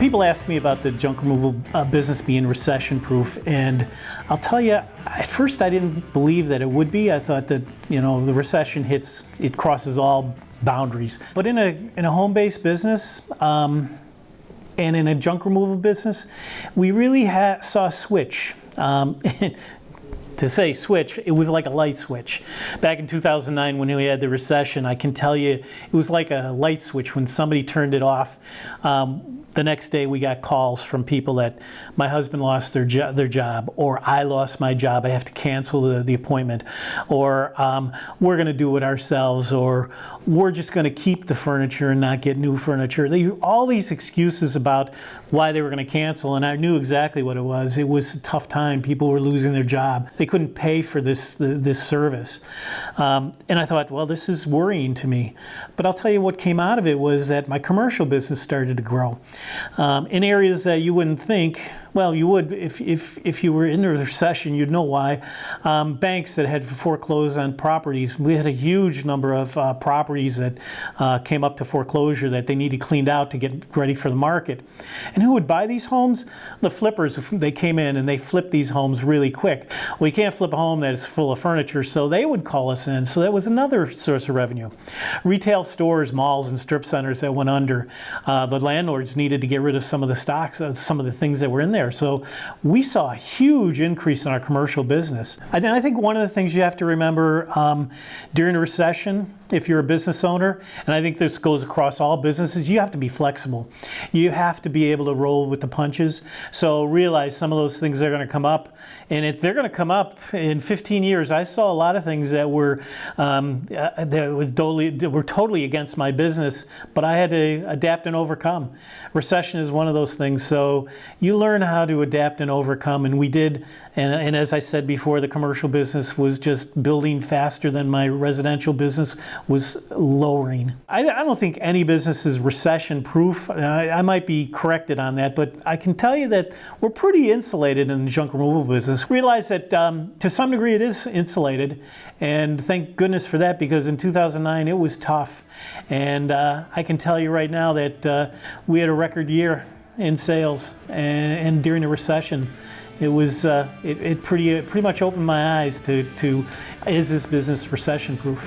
People ask me about the junk removal business being recession-proof, and I'll tell you, at first I didn't believe that it would be. I thought that, the recession hits, it crosses all boundaries. But in a home-based business, and in a junk removal business, we really saw a switch. To say switch, it was like a light switch. Back in 2009 when we had the recession, I can tell you, it was like a light switch when somebody turned it off. The next day we got calls from people that my husband lost their job, or I lost my job, I have to cancel the appointment, or we're going to do it ourselves, or we're just going to keep the furniture and not get new furniture. All these excuses about why they were going to cancel, and I knew exactly what it was. It was a tough time. People were losing their job. They couldn't pay for this service. And I thought, well, this is worrying to me. But I'll tell you what came out of it was that my commercial business started to grow. In areas that you wouldn't think, well, you would if you were in a recession, you'd know why. Banks that had foreclosed on properties, we had a huge number of properties that came up to foreclosure that they needed cleaned out to get ready for the market. And who would buy these homes? The flippers. They came in and they flipped these homes really quick. Well, you can't flip a home that is full of furniture, so they would call us in. So that was another source of revenue. Retail stores, malls, and strip centers that went under. The landlords needed to get rid of some of the stocks, some of the things that were in there. So we saw a huge increase in our commercial business. I think one of the things you have to remember during a recession, if you're a business owner, and I think this goes across all businesses, you have to be flexible. You have to be able to roll with the punches. So realize some of those things are going to come up, and if they're going to come up in 15 years. I saw a lot of things that were totally against my business, but I had to adapt and overcome. Recession is one of those things. So you learn how to adapt and overcome, and we did. And as I said before, the commercial business was just building faster than my residential business was lowering. I don't think any business is recession-proof. I might be corrected on that, but I can tell you that we're pretty insulated in the junk removal business. Realize that to some degree it is insulated, and thank goodness for that, because in 2009 it was tough. And I can tell you right now that we had a record year in sales, and during the recession, it was it pretty much opened my eyes to is this business recession proof?